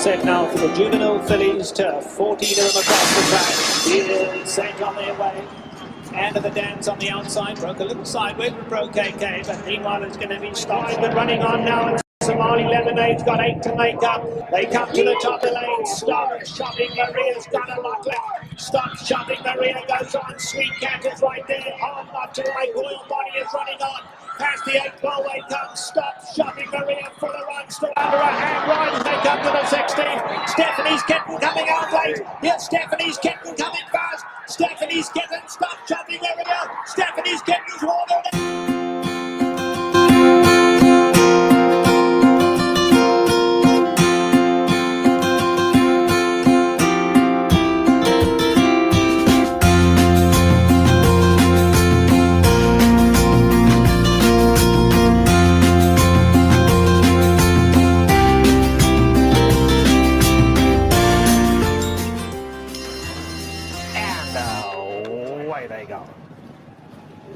set now for the juvenile fillies to 14 of them across the track. Here's Saint on their way. And the dance on the outside, broke a little sideways, but broke KK. But meanwhile, it's going to be stopped. But running on now, and Somali Lemonade's got 8 to make up. They come to the top of the lane. Stop shopping. Maria's got a lot left. Stop shopping. Maria goes on. Sweet Cat is right there. Hard not to like. Royal Body is running on. Past the 8 ball weight comes. Stop shopping. Maria for the run. Still under a hand ride as they come to the 16. Stephanie's Kitten coming out late. Here's Stephanie's Kitten coming fast. Stephanie's Kitten. Stop shopping. Maria. Stephanie's Kitten's watered. They go.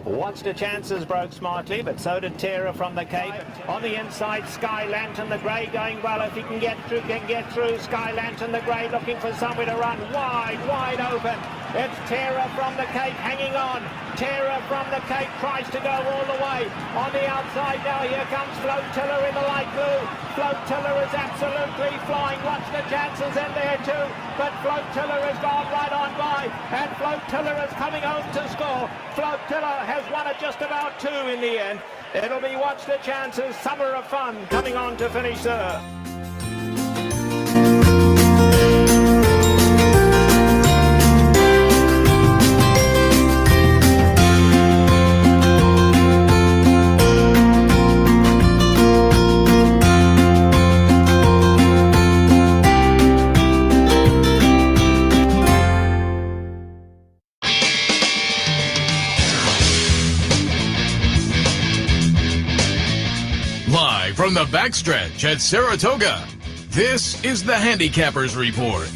Watched the chances, broke smartly, but so did Terra from the Cape. On the inside, Sky Lantern, the grey going well. If he can get through. Sky Lantern, the grey, looking for somewhere to run. Wide open. It's Terra from the Cape hanging on. Terra from the Cape tries to go all the way. On the outside now, here comes Flotilla in the light blue. Flotilla is absolutely flying. Watch the chances in there too. But Flotilla has gone right on by. And Flotilla is coming home to score. Flotilla has won it just about 2 in the end. It'll be Watch the Chances, Summer of Fun, coming on to finish third. Live from the backstretch at Saratoga, this is the Handicappers Report.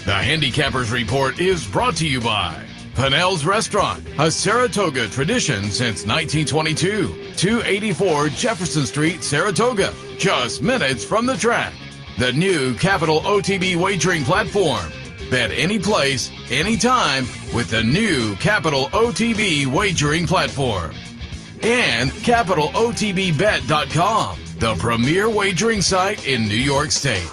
The Handicappers Report is brought to you by Pinnell's Restaurant, a Saratoga tradition since 1922. 284 Jefferson Street, Saratoga, just minutes from the track. The new Capital OTB wagering platform. Bet any place, anytime with the new Capital OTB wagering platform. And CapitalOTBBet.com, the premier wagering site in New York State.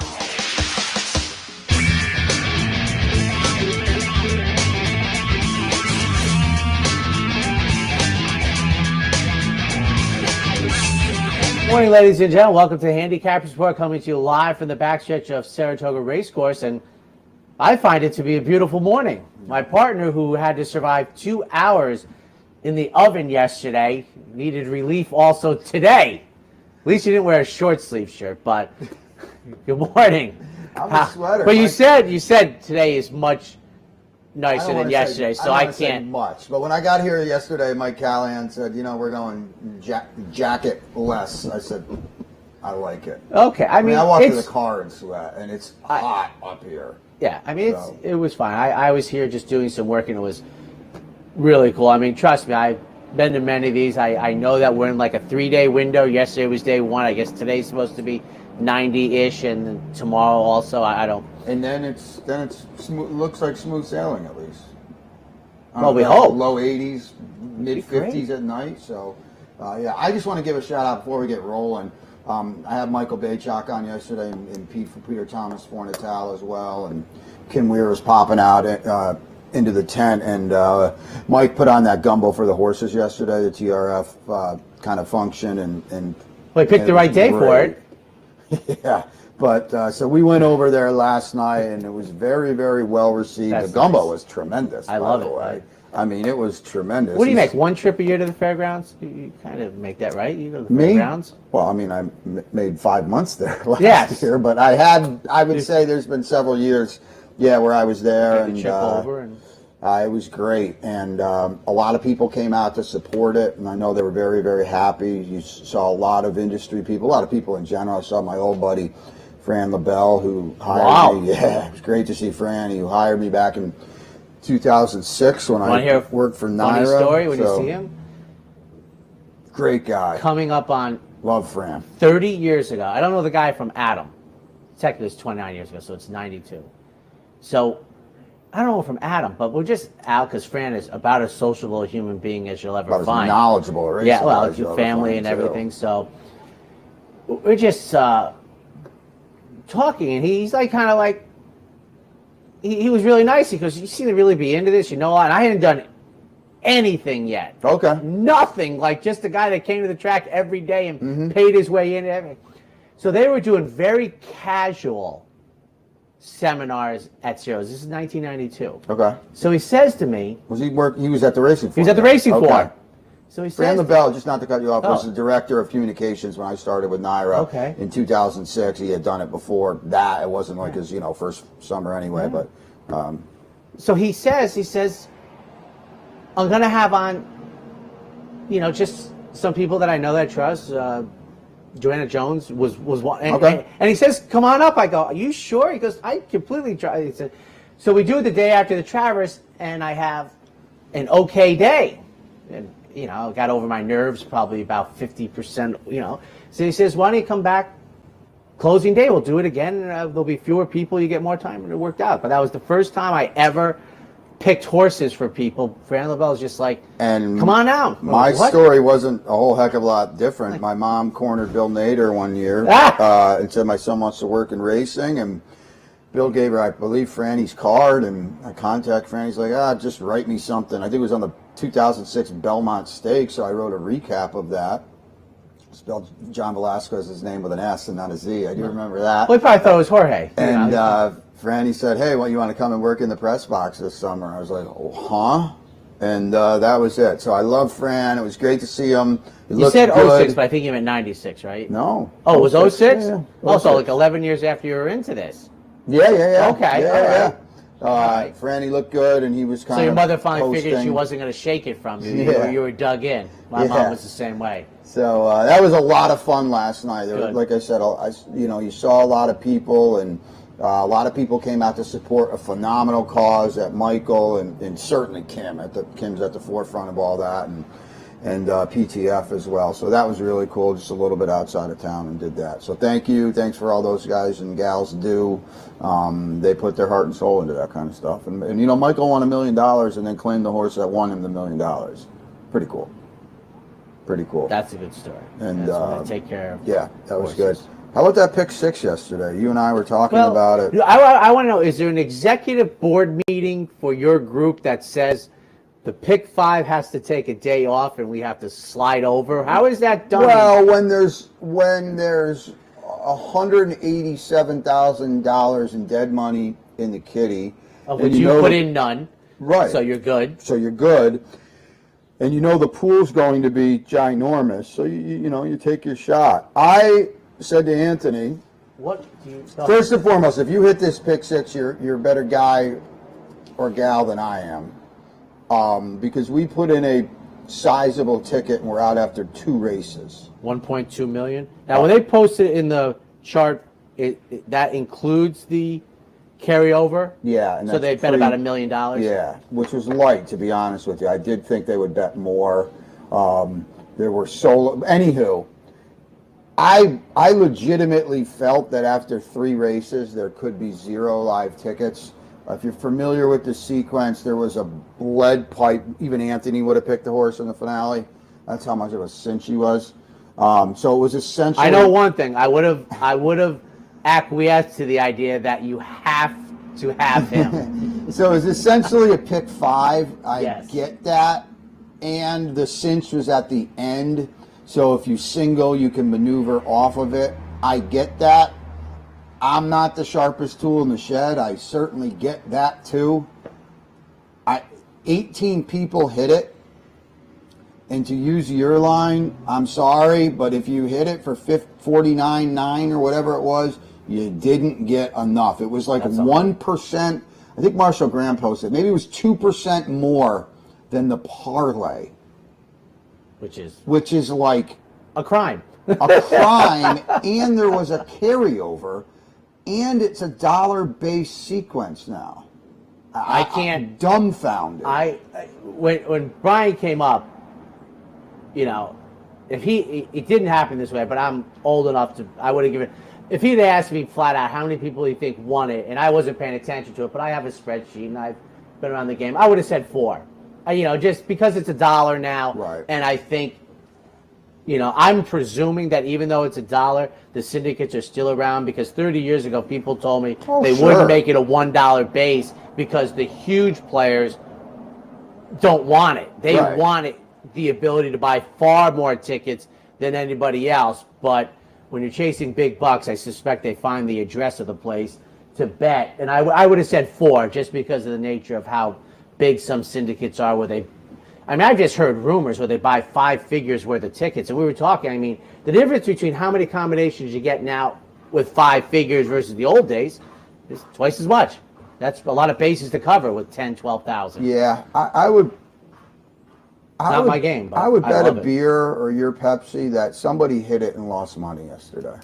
Morning, ladies and gentlemen. Welcome to the Handicap Report, coming to you live from the backstretch of Saratoga Racecourse. And I find it to be a beautiful morning. My partner, who had to survive 2 hours in the oven yesterday, needed relief also today. At least you didn't wear a short sleeve shirt, but good morning. I'm a sweater. But you said today is much nicer than yesterday, so I can't say much. But when I got here yesterday, Mike Callahan said, we're going jacket less. I said, I like it. Okay, I mean, I walked to the car in sweat, and it's hot up here. Yeah, I mean, it was fine. I was here just doing some work, and it was really cool. I mean, trust me, I've been to many of these. I know that we're in like a 3-day window. Yesterday was day 1. I guess today's supposed to be 90-ish, and tomorrow also. I don't. And then it's smooth, looks like smooth sailing at least. Well, we hope. Low 80s, mid 50s at night. So, yeah, I just want to give a shout out before we get rolling. I had Michael Baychak on yesterday, and Pete from Peter Thomas Fornatal as well, and Kim Weir was popping out into the tent, and Mike put on that gumbo for the horses yesterday, the TRF kind of function, and well, he picked the right day for it. Yeah, but so we went over there last night, and it was very, very well received. That's the gumbo nice. was tremendous. I love by the it. way. I mean, it was tremendous. What do you make? One trip a year to the fairgrounds? You kind of make that, right? You go to the fairgrounds? Well, I mean, I made 5 months there last year, but I would say there's been several years, where I was there, and it was great, and a lot of people came out to support it, and I know they were very, very happy. You saw a lot of industry people, a lot of people in general. I saw my old buddy Fran LaBelle, who hired me. Yeah, it was great to see Fran. He hired me back in 2006 when I worked for Naira. Funny story when you see him? Great guy. Coming up on Love Fran. 30 years ago. I don't know the guy from Adam. technically it's 29 years ago, so it's 92. So I don't know from Adam, but we're just out because Fran is about as sociable a human being as you'll ever about find. As knowledgeable, right? Yeah, well, it's your family and everything. So we're just talking, and he's like kind of like, he was really nice because you seem to really be into this, and I hadn't done anything yet. Okay. Nothing, like just a guy that came to the track every day and paid his way in and everything. So they were doing very casual seminars at Zeros. This is 1992. Okay. So he says to me, he was at the racing floor? He was at the racing floor. So he says, Fran LaBelle, just not to cut you off, was the director of communications when I started with Naira in 2006. He had done it before that. It wasn't like his, first summer anyway. Yeah. But so he says, I'm gonna have on, just some people that I know that I trust. Joanna Jones was one, and he says, "Come on up." I go, "Are you sure?" He goes, "I completely try." He said, so we do it the day after the Traverse, and I have an okay day, and got over my nerves probably about 50%. So he says, "Why don't you come back closing day? We'll do it again. And, there'll be fewer people. You get more time." And it worked out. But that was the first time I ever picked horses for people. Fran LaBelle's just like, come on out. My story wasn't a whole heck of a lot different. My mom cornered Bill Nader one year and said my son wants to work in racing, and Bill gave her, I believe, Franny's card, and I contact Franny. He's like, just write me something. I think it was on the 2006 Belmont Stakes, so I wrote a recap of that. Spelled John Velasquez's name with an S and not a Z. I do remember that. Well, he probably thought it was Jorge. And Franny said, "Hey, you want to come and work in the press box this summer?" I was like, "Oh, huh?" And that was it. So I love Fran. It was great to see him. You said 06, but I think you meant 96, right? No. Oh, it was 06? Yeah. Also, like 11 years after you were into this. Yeah. Okay, Yeah. Franny looked good, and he was kind of. So your mother finally posting. Figured she wasn't going to shake it from you. Yeah. You were dug in. My mom was the same way. So that was a lot of fun last night. Like I said, you saw a lot of people, and a lot of people came out to support a phenomenal cause at Michael, and certainly Kim. Kim's at the forefront of all that, and PTF as well. So that was really cool, just a little bit outside of town, and did that. So thank you. Thanks for all those guys and gals do. They put their heart and soul into that kind of stuff. And Michael won $1 million and then claimed the horse that won him the $1 million. Pretty cool. Pretty cool. That's a good story. And take care of that was good. How about that pick 6 yesterday? You and I were talking about it. I want to know, is there an executive board meeting for your group that says the pick 5 has to take a day off and we have to slide over? How is that done? Well, when there's $187,000 in dead money in the kitty, of which you put in none, right? So you're good. And the pool's going to be ginormous, so you take your shot. I said to Anthony, first and foremost, if you hit this pick 6, you're a better guy or gal than I am, because we put in a sizable ticket and we're out after 2 races. 1.2 million. Now, when they posted in the chart, that includes the carryover. Yeah, and so they bet about $1 million. Yeah, which was light, to be honest with you. I did think they would bet more. There were anywho, I legitimately felt that after 3 races there could be 0 live tickets. If you're familiar with the sequence, there was a lead pipe. Even Anthony would have picked the horse in the finale. That's how much of a cinch he was. So it was essentially. I know one thing. I would have acquiesced to the idea that you have to have him. So it was essentially a pick 5. Yes. Get that. And the cinch was at the end. So if you single, you can maneuver off of it. I get that. I'm not the sharpest tool in the shed. I certainly get that too. 18 people hit it. And to use your line, I'm sorry, but if you hit it for 49.9 or whatever it was, you didn't get enough. It was like 1%. I think Marshall Graham posted. Maybe it was 2% more than the parlay. Which is like a crime. A crime, and there was a carryover, and it's a dollar-based sequence now. I'm dumbfounded. When Brian came up, if it didn't happen this way, but I'm old enough to, I would have given. if he'd asked me flat out how many people you think won it, and I wasn't paying attention to it, but I have a spreadsheet and I've been around the game, I would have said 4. Just because it's $1 now, right. And I think, I'm presuming that even though it's $1, the syndicates are still around, because 30 years ago people told me they wouldn't make it a $1 base because the huge players don't want it. They want it, the ability to buy far more tickets than anybody else. But when you're chasing big bucks, I suspect they find the address of the place to bet. And I would have said 4 just because of the nature of how big some syndicates are, where I've just heard rumors where they buy 5 figures worth of tickets. And we were talking, the difference between how many combinations you get now with 5 figures versus the old days is twice as much. That's a lot of bases to cover with 10, 12,000. Yeah, I would. Not my game. But I would bet a beer or your Pepsi that somebody hit it and lost money yesterday.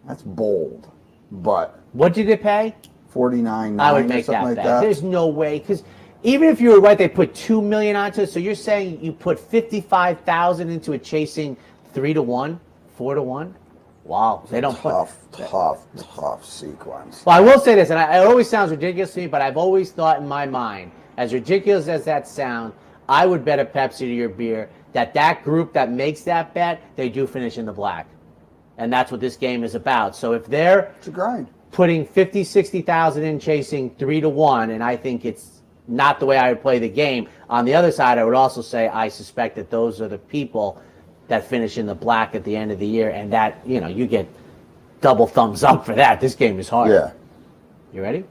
That's bold, but what did it pay? $49.9. I would make that bet. There's no way, because even if you were right, they put $2 million onto it. So you're saying you put 55,000 into it, chasing 3-1, 4-1. Wow, they don't tough sequence. Well, I will say this, and it always sounds ridiculous to me, but I've always thought in my mind, as ridiculous as that sounds, I would bet a Pepsi to your beer that group that makes that bet, they do finish in the black, and that's what this game is about. So if they're it's a grind, putting 50, 60,000 in, chasing 3-1, and I think it's not the way I would play the game. On the other side, I would also say I suspect that those are the people that finish in the black at the end of the year, and that, you get double thumbs up for that. This game is hard. Yeah. You ready?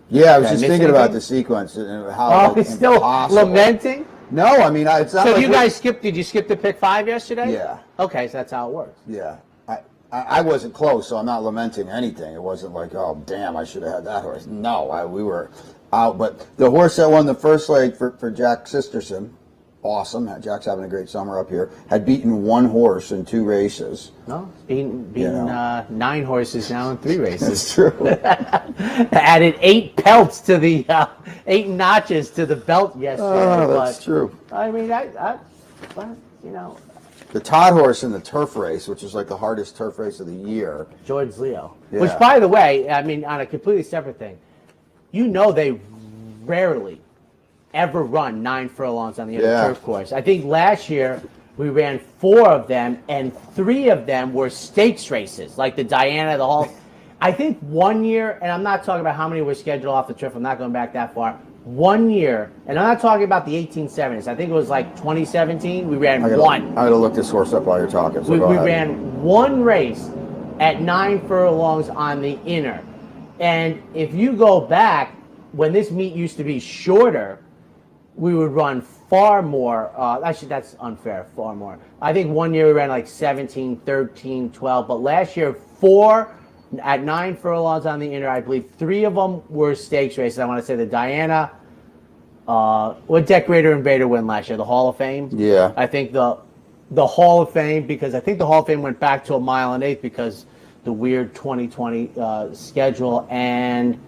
Yeah, I was just thinking about the sequence and how he's still lamenting? No, it's not. So like you guys skipped? Did you skip the pick 5 yesterday? Yeah. Okay, so that's how it works. Yeah. I wasn't close, so I'm not lamenting anything. It wasn't like, oh, damn, I should have had that horse. No, we were out. But the horse that won the first leg for Jack Sisterson, awesome. Jack's having a great summer up here. Had beaten 1 horse in 2 races. No, beaten 9 horses now in 3 races. That's true. Added 8 pelts to the 8 notches to the belt yesterday. Oh, that's true. The Todd horse in the turf race, which is like the hardest turf race of the year. Jordan's Leo. Yeah. Which, by the way, on a completely separate thing, they rarely ever run 9 furlongs on the turf course. I think last year we ran 4 of them, and 3 of them were stakes races, like the Diana, the Hall. I think 1 year, and I'm not talking about how many were scheduled off the turf, I'm not going back that far. 1 year, and I'm not talking about the 1870s. I think it was like 2017. We ran 1. I gotta look this horse up while you're talking. So we ran 1 race at 9 furlongs on the inner. And if you go back, when this meet used to be shorter, we would run far more. Actually, that's unfair, far more. I think 1 year we ran like 17, 13, 12. But last year, 4 at 9 furlongs on the inner. I believe 3 of them were stakes races. I want to say the Diana. What Decorator and Bader win last year? The Hall of Fame? Yeah. I think the Hall of Fame, because I think the Hall of Fame went back to 1 mile and 1/8 because the weird 2020 schedule. And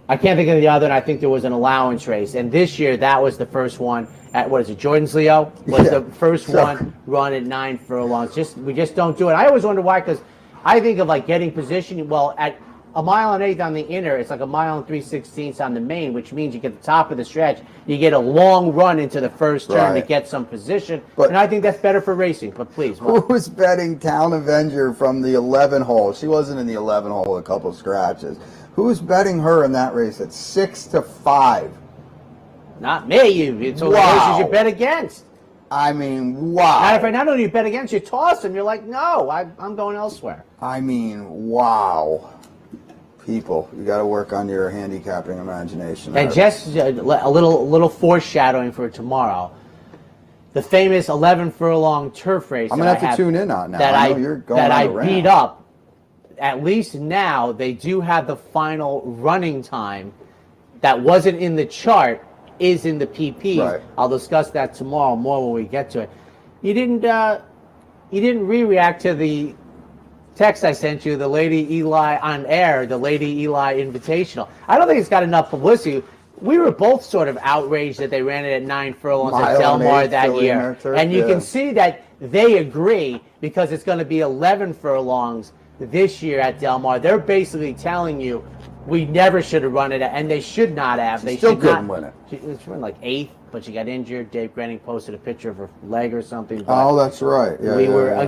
I can't think of the other, and I think there was an allowance race. And this year, that was the first one at, Jordan's Leo? Was the first one run at 9 furlongs. We just don't do it. I always wonder why, because I think of like getting position. Well, at 1 mile and 1/8 on the inner, it's like 1 mile and 3/16 on the main, which means you get the top of the stretch. You get a long run into the first turn to get some position. And I think that's better for racing. But please. Who was betting Town Avenger from the 11 hole? She wasn't in the 11 hole with a couple of scratches. Who was betting her in that race at 6-5? Not me. It's all the races you bet against. Wow. Not only you bet against, you toss them. You're like, no, I'm going elsewhere. Wow. People, you got to work on your handicapping imagination. And just a little foreshadowing for tomorrow. The famous 11 furlong turf race. I'm going to have to tune in on now. That I beat up. At least now they do have the final running time that wasn't in the chart is in the PP. Right. I'll discuss that tomorrow more when we get to it. You didn't react to the text I sent you, the Lady Eli on air, the Lady Eli Invitational. I don't think it's got enough publicity. We were both sort of outraged that they ran it at 9 furlongs at Del Mar that year. And you can see that they agree because it's going to be 11 furlongs this year at Del Mar, they're basically telling you we never should have run it, and they should not have. They still should couldn't not win it. She ran like 8th, but she got injured. Dave Grenning posted a picture of her leg or something. Oh, that's right. Yeah,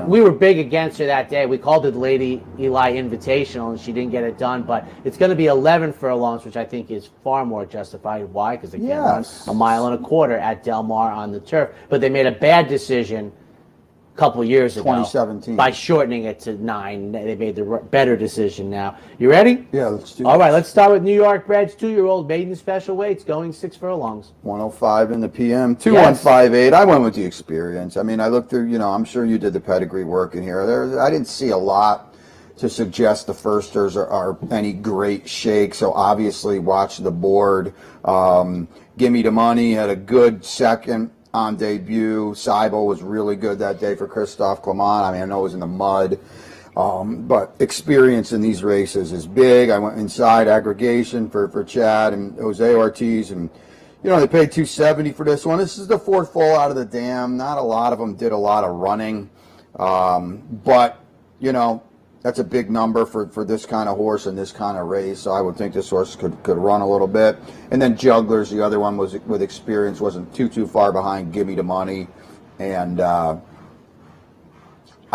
we were big against her that day. We called it Lady Eli Invitational, and she didn't get it done. But it's going to be 11 furlongs, which I think is far more justified. Why? Because they can't run a mile and a quarter at Del Mar on the turf. But they made a bad decision couple years ago, 2017, by shortening it to 9. They made the better decision now. You ready? Yeah, let's do it. All right, let's start with New York Bred's 2-year-old maiden special weights going 6 furlongs. 105 in the PM, 2158. I went with the experience. I mean, I looked through, I'm sure you did the pedigree work in here. I didn't see a lot to suggest the firsters are any great shake, so obviously watch the board. Gimme the Money had a good second on debut. Seibel was really good that day for Christophe Clement. I mean, I know it was in the mud, but experience in these races is big. I went inside aggregation for Chad and Jose Ortiz, and they paid $270 for this one. This is the 4th foal out of the dam. Not a lot of them did a lot of running, but that's a big number for this kind of horse and this kind of race. So I would think this horse could run a little bit. And then Jugglers, the other one, was with experience, wasn't too far behind Gimme the Money. And I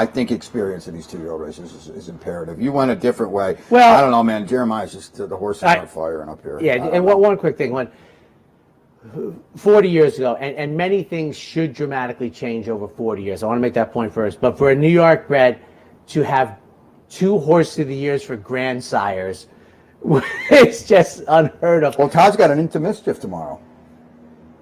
think experience in these 2-year-old races is imperative. You went a different way. Well, I don't know, man. Jeremiah's just the horse is on fire and up here. Yeah, and one quick thing. When 40 years ago, and many things should dramatically change over 40 years. I want to make that point first. But for a New York bred to have 2 Horse of the Years for grandsires, it's just unheard of. Well, Todd's got an Into Mischief tomorrow.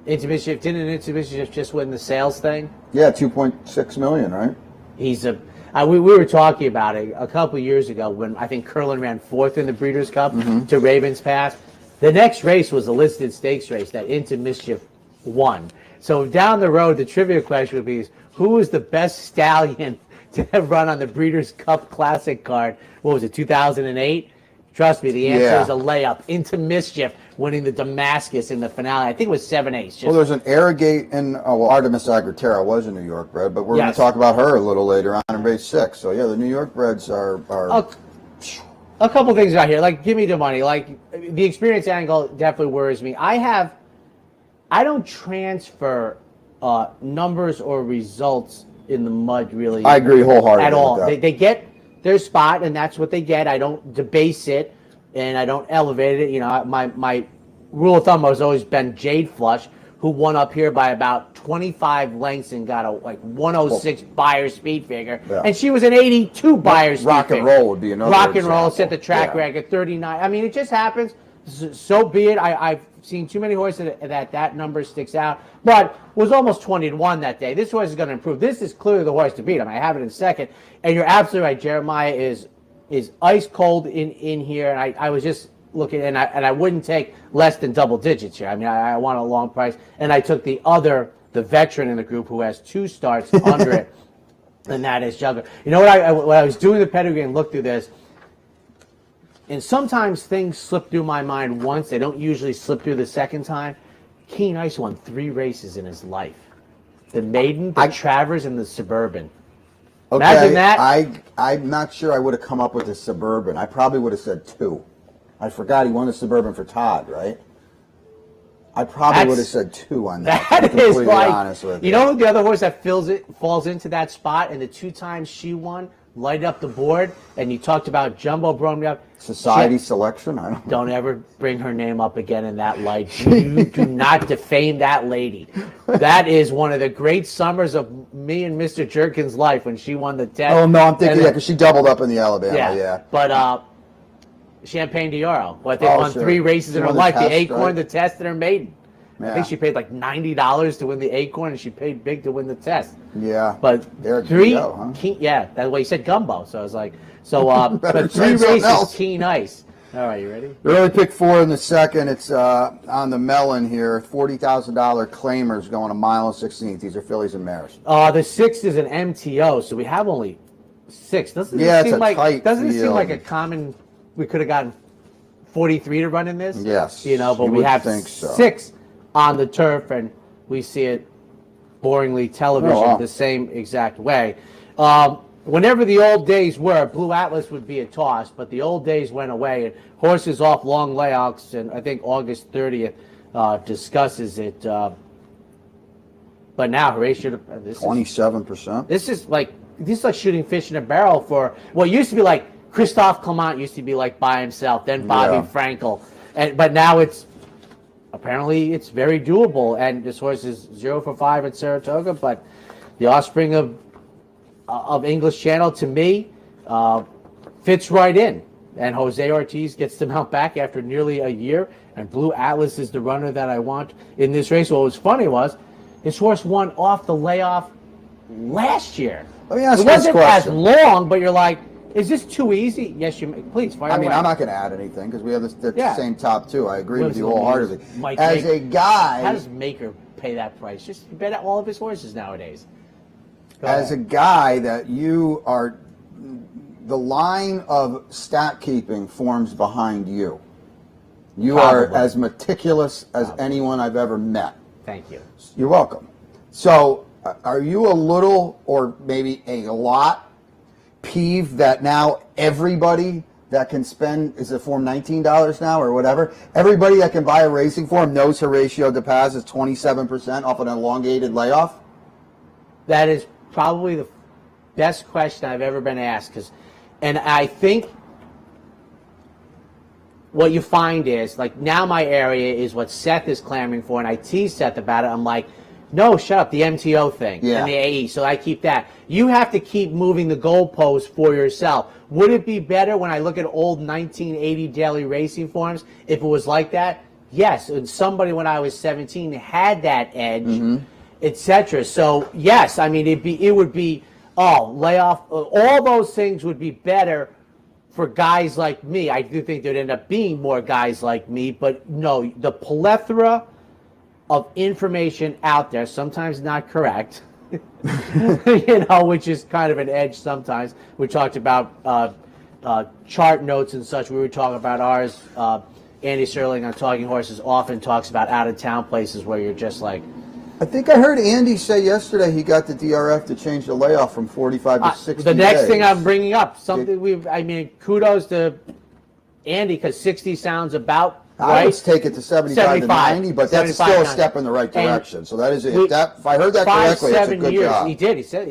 Into Mischief, didn't Into Mischief just win the sales thing? Yeah, 2.6 million, right? He's we were talking about it a couple of years ago when I think Curlin ran 4th in the Breeders' Cup to Ravens Pass. The next race was a listed stakes race that Into Mischief won. So down the road, the trivia question would be, who was the best stallion to have run on the Breeders' Cup Classic card? What was it, 2008? Trust me, the answer is a layup. Into Mischief winning the Damascus in the finale. I think it was 7/8. Well, there's an Arrogate and Artemis Agritera was a New York bred, but we're going to talk about her a little later on in race 6. So yeah, the New York breds are a couple things out here. Like, Gimme the Money. Like, the experience angle definitely worries me. I don't transfer numbers or results in the mud, really. I agree wholeheartedly at all. With that. They get their spot, and that's what they get. I don't debase it, and I don't elevate it. My rule of thumb has always been Jade Flush, who won up here by about 25 lengths and got a 106 Beyer speed figure, and she was an 82 Beyer speed Rock and figure. Roll would be another Rock and example. Roll set the track record 39. I mean, it just happens. So be it. I've seen too many horses that number sticks out, but was almost 20-1 that day. This horse is going to improve. This is clearly the horse to beat. I mean, I have it in second, and you're absolutely right. Jeremiah is ice cold in here, and I was just looking, and I wouldn't take less than double digits here. I mean, I want a long price, and I took the veteran in the group who has 2 starts under it, and that is Juggler. You know what? When I was doing the pedigree and looked through this. And sometimes things slip through my mind once. They don't usually slip through the second time. Keen Ice won 3 races in his life. The Maiden, the Travers, and the Suburban. Okay, imagine that. I'm not sure I would have come up with the Suburban. I probably would have said 2. I forgot he won the Suburban for Todd, right? I probably would have said 2 on that. That to be is completely honest with you. You know the other horse that falls into that spot, and the 2 times she won, light up the board, and you talked about Jumbo Brome up. Society Selection? I don't ever bring her name up again in that light. You do not defame that lady. That is one of the great summers of me and Mr. Jerkin's life when she won the test. Oh, no, I'm thinking, because she doubled up in the Alabama, yeah. But Champagne d'Oro, they won 3 races in her life. The Acorn, the Test, and her Maiden. Yeah. I think she paid like $90 to win the Acorn, and she paid big to win the Test. Yeah. But Eric 3, huh? That's why he said gumbo. So I was like, but 3 races, Keen Ice. All right, you ready? Early pick 4 in the second. It's on the melon here. $40,000 claimers going a mile and 16th. These are fillies and mares. The 6th is an MTO, so we have only 6. Doesn't it's it seem tight like a common? We could have gotten 43 to run in this. Yes, but we have 6 on the turf, and we see it boringly television the same exact way. whenever the old days were, Blue Atlas would be a toss, but the old days went away. And horses off long layouts, and I think August 30th discusses it. But now Horatio, 27%. This is like shooting fish in a barrel for what used to be like Christophe Clement used to be like by himself, then Bobby Frankel, but now it's apparently it's very doable. And this horse is 0 for 5 at Saratoga, but the offspring of English Channel to me fits right in. And Jose Ortiz gets to mount back after nearly a year, and Blue Atlas is the runner that I want in this race. What was funny was his horse won off the layoff last year. Let me ask it you this wasn't question. as long, but you're like, is this too easy? Yes, you may. Please fire away. I'm not going to add anything because we have the same top two. I agree with you wholeheartedly. As a guy, how does Maker pay that price? Just bet all of his horses nowadays. A guy that you are, the line of stat keeping forms behind you. You are as meticulous as anyone I've ever met. Thank you. You're welcome. So, are you a little, or maybe a lot, peeved that now everybody that can spend, is it form $19 now or whatever, everybody that can buy a racing form knows Horatio de Paz is 27% off an elongated layoff? That is probably the best question I've ever been asked. And I think what you find is, like, now my area is what Seth is clamoring for, and I tease Seth about it. I'm like, no, shut up, the MTO thing and the AE, so I keep that. You have to keep moving the goalposts for yourself. Would it be better when I look at old 1980 daily racing forms if it was like that? Yes, and somebody when I was 17 had that edge, etc. So, yes, I mean, it would be, layoff, all those things would be better for guys like me. I do think there'd end up being more guys like me, but no, the plethora of information out there, sometimes not correct, which is kind of an edge sometimes. We talked about chart notes and such. We were talking about ours. Andy Serling on Talking Horses often talks about out-of-town places where you're just like... I think I heard Andy say yesterday he got the DRF to change the layoff from 45 to 60 The next days. thing I'm bringing up, kudos to Andy, because 60 sounds about I right. would take it to 75 to 90, but that's still a step in the right direction. So that is it. If I heard that correctly, it's a good job. He did. He said,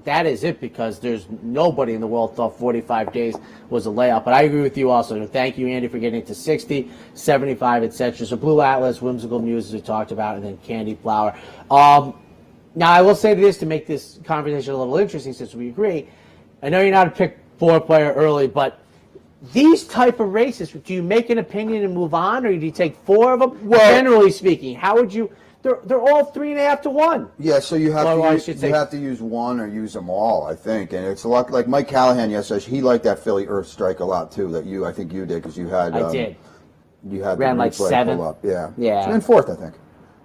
that is it, because there's nobody in the world thought 45 days was a layoff. But I agree with you also. Thank you, Andy, for getting it to 60, 75, etc. So Blue Atlas, Whimsical Muse, as we talked about, and then Candy Flower. Now, I will say this to make this conversation a little interesting, since we agree. I know you're not a pick 4 player early, but these type of races, do you make an opinion and move on, or do you take 4 of them? Well, generally speaking, how would you? They're all 3.5 to 1. Yeah, so you have to use one or use them all, I think. And it's a lot like Mike Callahan yesterday. He liked that Philly Earth Strike a lot too. I think you did, because you had. I did. You had ran like 7. Up. Yeah. Yeah. So in 4th, I think.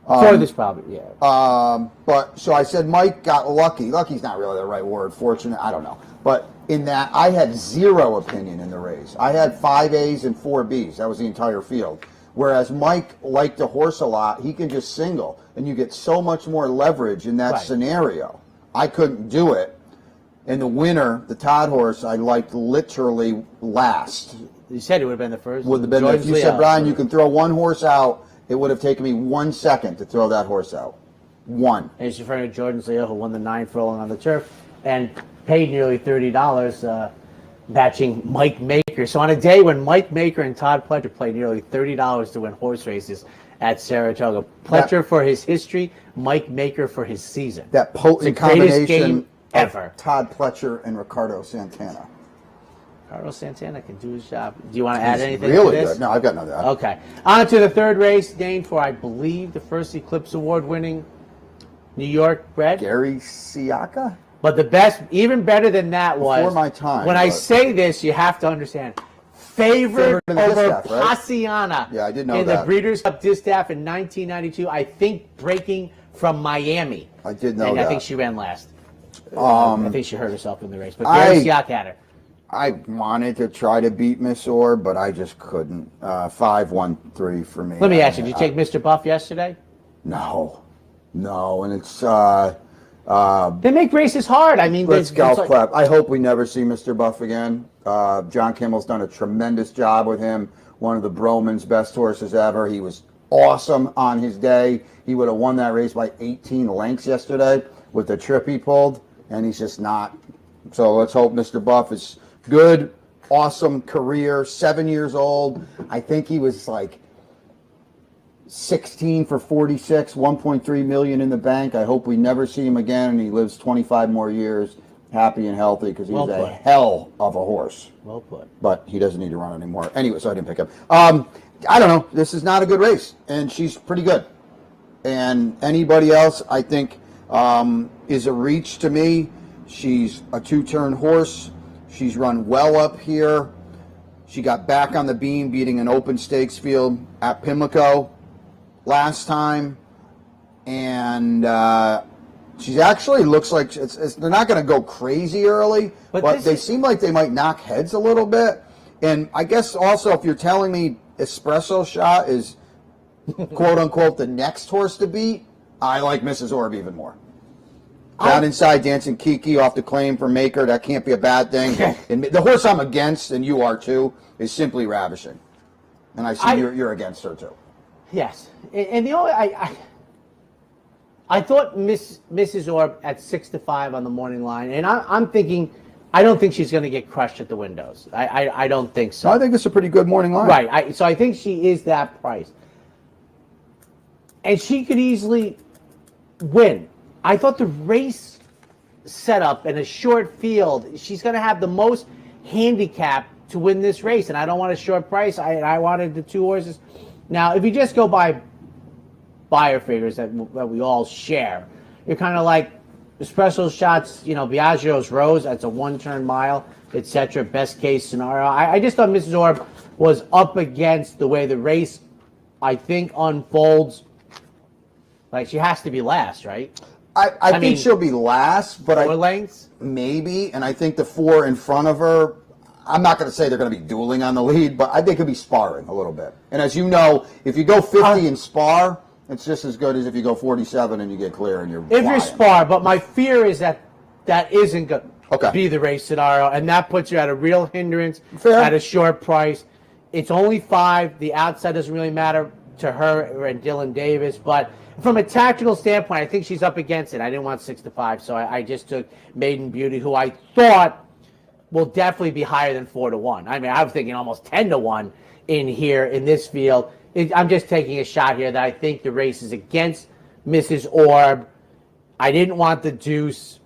4th is probably But so I said Mike got lucky. Lucky's not really the right word. Fortunate, I don't know. But in that, I had 0 opinion in the race. I had 5 A's and 4 B's. That was the entire field. Whereas Mike liked the horse a lot. He can just single, and you get so much more leverage in that scenario. I couldn't do it. In the winner, the Todd horse, I liked literally last. You said it would have been the first. Would have been. If you said, Brian, you can throw one horse out, it would have taken me 1 second to throw that horse out. 1. And he's referring to Jordan Leo, who won the 9 furlong on the turf and paid nearly $30, matching Mike Maker. So on a day when Mike Maker and Todd Pletcher played nearly $30 to win horse races at Saratoga, Pletcher for his history, Mike Maker for his season. That potent combination game ever. Todd Pletcher and Ricardo Santana. Ricardo Santana can do his job. Do you want to add anything really to this? Good. No, I've got none of that. Okay. On to the 3rd race, named for, I believe, the first Eclipse Award winning New York bred. Gary Siaka? But the best, even better than that was, before my time. When I say this, you have to understand, favorite over distaff, right? Pasiana. Yeah, I did know in that. the Breeders' Cup Distaff in 1992, I think breaking from Miami. I did know and that. I think she ran last. I think she hurt herself in the race. But Gary Siak had her. I wanted to try to beat Miss Orr, but I just couldn't. 5-1-3 for me. Let me ask you, did you take Mr. Buff yesterday? No. And it's They make races hard. I mean, let's golf clap. I hope we never see Mr. Buff again. John Kimmel's done a tremendous job with him. One of the Broman's best horses ever. He was awesome on his day. He would have won that race by 18 lengths yesterday with the trip he pulled, and he's just not. So let's hope Mr. Buff is good, awesome career, 7 years old. I think he was like 16 for 46, 1.3 million in the bank. I hope we never see him again, and he lives 25 more years happy and healthy, because he's a hell of a horse. Well put. But he doesn't need to run anymore. Anyway, so I didn't pick him. I don't know. This is not a good race, and she's pretty good. And anybody else, I think, is a reach to me. She's a two-turn horse. She's run well up here. She got back on the beam, beating an open stakes field at Pimlico last time. And she actually looks like they're not going to go crazy early, but they seem like they might knock heads a little bit. And I guess also, if you're telling me Espresso Shot is quote-unquote the next horse to beat, I like Mrs. Orb even more. Down inside, Dancing Kiki off the claim for Maker. That can't be a bad thing. And the horse I'm against, and you are too, is Simply Ravishing. And I see you're against her too. Yes. And the only, I thought Mrs. Orb at 6-5 on the morning line, and I'm thinking, I don't think she's going to get crushed at the windows. I don't think so. I think it's a pretty good morning line. Right. So I think she is that price. And she could easily win. I thought the race setup in a short field, she's going to have the most handicap to win this race. And I don't want a short price. I wanted the two horses. Now, if you just go by buyer figures that we all share, you're kind of like Espresso Shots, Biagio's Rose, that's a one-turn mile, etc. Best case scenario. I just thought Mrs. Orb was up against the way the race, I think, unfolds. Like, she has to be last, right? I think she'll be last, but 4 lengths? Maybe, and I think the 4 in front of her, I'm not going to say they're going to be dueling on the lead, but I think it'll be sparring a little bit. And as you know, if you go 50 in spar, it's just as good as if you go 47 and you get clear and you're flying. If you're spar, but my fear is that isn't going to be the race scenario, and that puts you at a real hindrance at a short price. It's only 5. The outside doesn't really matter to her and Dylan Davis, but from a tactical standpoint, I think she's up against it. I didn't want 6-5, so I just took Maiden Beauty, who I thought will definitely be higher than 4-1. I mean, I was thinking almost 10-1 in here in this field. I'm just taking a shot here that I think the race is against Mrs. Orb. I didn't want the deuce,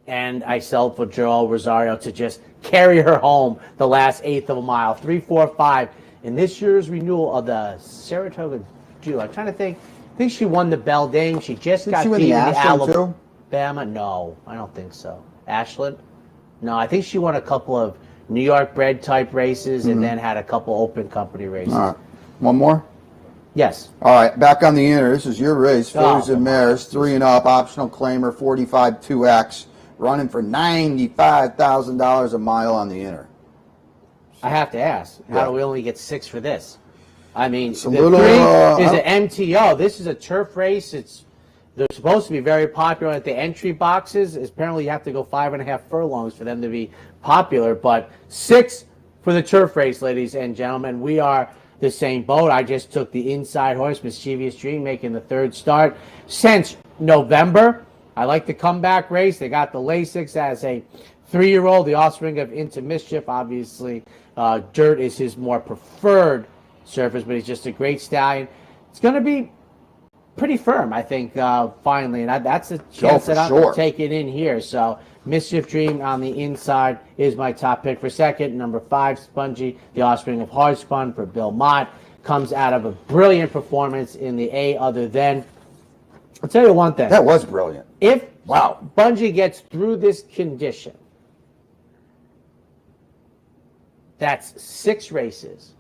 and I settled for Joel Rosario to just carry her home the last eighth of a mile. 3-4-5 in this year's renewal of the Saratoga Jewel. I'm trying to think. I think she won the Beldame. She just got beat in the Alabama. No, I don't think so. Ashland? No, I think she won a couple of New York bred type races and then had a couple open company races. All right. One more? Yes. All right, back on the inner. This is your race. Fillies and mares, 3 and up, optional claimer, 45 2X, running for $95,000 a mile on the inner. I have to ask, how do we only get 6 for this? I mean, it's a the little, 3 is an MTO. This is a turf race. They're supposed to be very popular at the entry boxes. Apparently, you have to go 5.5 furlongs for them to be popular. But 6 for the turf race, ladies and gentlemen. We are the same boat. I just took the inside horse, Mischievous Dream, making the 3rd start since November. I like the comeback race. They got the Lasix as a 3-year-old, the offspring of Into Mischief. Obviously, dirt is his more preferred surface, but he's just a great stallion. It's going to be pretty firm, I think, finally, and that's a chance that I'm going to take it in here. So Mischief Dream on the inside is my top pick for second. Number 5, Spongy, the offspring of Hard Spun for Bill Mott, comes out of a brilliant performance in the A other than. I'll tell you one thing. That was brilliant. If Spongy gets through this condition, that's 6 races.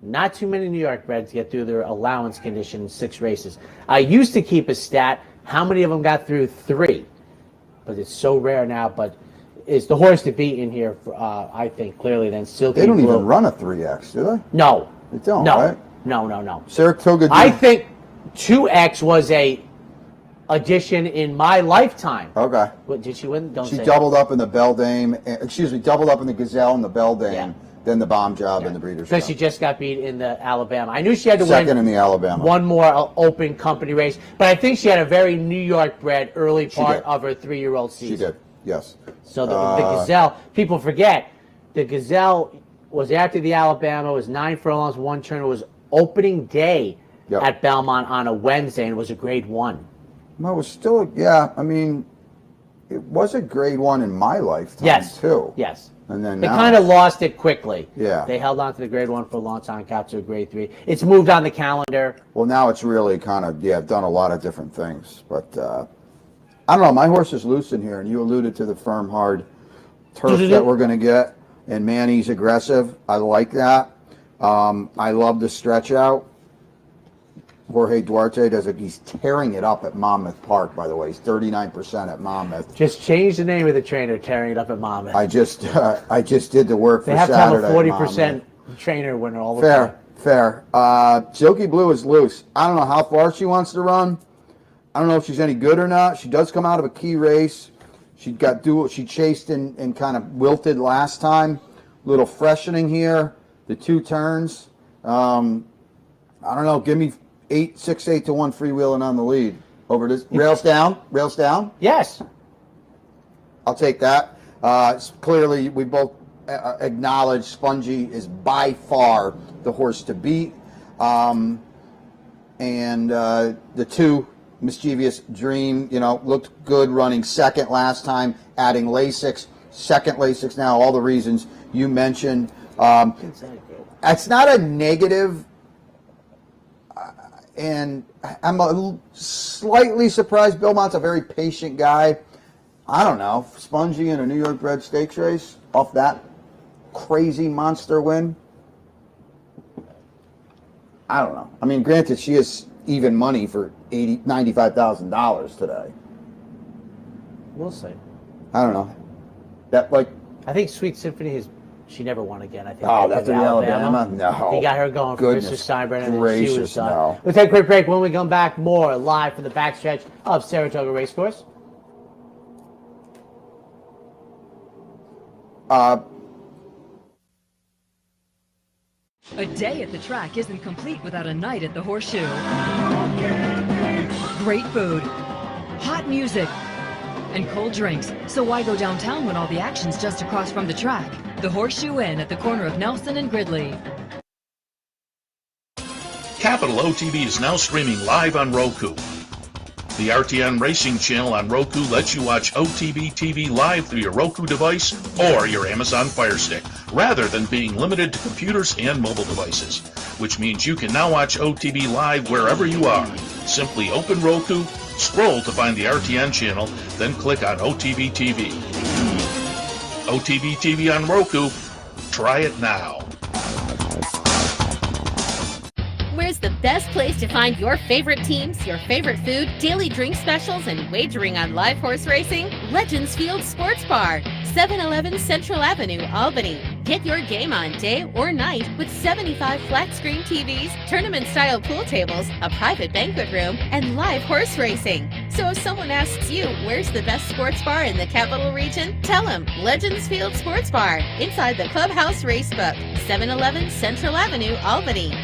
Not too many New York breds get through their allowance condition in 6 races. I used to keep a stat, how many of them got through 3? But it's so rare now, but it's the horse to beat in here, I think, clearly, than Silky They don't Blue. even run a 3X, do they? No. They don't, no. right? No. Saratoga. I think 2X was a addition in my lifetime. Okay. What, did she win? Don't she say doubled up in the Beldame. Doubled up in the Gazelle and the Beldame. Yeah. Then the bomb job in the Breeders' Because Cup. she just got beat in the Alabama. I knew she had to Second win in the Alabama. one more open company race, but I think she had a very New York bred early part of her 3-year-old season. She did, yes. So the Gazelle, people forget, the Gazelle was after the Alabama, was 9 furlongs, 1 turn. It was opening day at Belmont on a Wednesday, and it was a grade 1. No, it was still, I mean, it was a grade 1 in my lifetime, too. Yes. And then they kind of lost it quickly. Yeah. They held on to the grade 1 for a long time, got to a grade 3. It's moved on the calendar. Well, now it's really kind of, done a lot of different things. But, I don't know, my horse is loose in here, and you alluded to the firm, hard turf that we're going to get. And Manny's aggressive. I like that. I love the stretch out. Jorge Duarte he's tearing it up at Monmouth Park, by the way. He's 39% at Monmouth. Just change the name of the trainer, tearing it up at Monmouth. I just did the work for Saturday. They have to have a 40% trainer winner all the time. Fair. Silky Blue is loose. I don't know how far she wants to run. I don't know if she's any good or not. She does come out of a key race. She chased and kind of wilted last time. Little freshening here. The 2 turns. I don't know. Give me 6-8 to 1 freewheeling on the lead. Over this. Rails down. Yes. I'll take that. Clearly, we both acknowledge Spongy is by far the horse to beat. And the 2, Mischievous Dream, looked good running second last time, adding Lasix, second Lasix now, all the reasons you mentioned. It's not a negative, and I'm slightly surprised. Belmont's a very patient guy. I don't know, Spongy in a New York bred stakes race off that crazy monster win. I don't know. I mean, granted, she is even money for $95,000 today. We'll see. I don't know. I think Sweet Symphony she never won again. I think. Oh, that's in Alabama? No. He got her going for Mr. Steinbrenner, and she was done. No. We'll take a quick break. When we come back, more live from the backstretch of Saratoga Racecourse. A day at the track isn't complete without a night at the Horseshoe. Great food, hot music, and cold drinks. So why go downtown when all the action's just across from the track? The Horseshoe Inn at the corner of Nelson and Gridley. Capital OTB is now streaming live on Roku. The RTN Racing channel on Roku lets you watch OTB TV live through your Roku device or your Amazon Fire Stick, rather than being limited to computers and mobile devices, which means you can now watch OTB live wherever you are. Simply open Roku, scroll to find the RTN channel, then click on OTB TV. OTB TV on Roku. Try it now. Where's the best place to find your favorite teams, your favorite food, daily drink specials, and wagering on live horse racing? Legends Field Sports Bar, 711 Central Avenue, Albany. Get your game on day or night with 75 flat-screen TVs, tournament-style pool tables, a private banquet room, and live horse racing. So if someone asks you, where's the best sports bar in the Capital Region? Tell them Legends Field Sports Bar, inside the Clubhouse Racebook, 711 Central Avenue, Albany.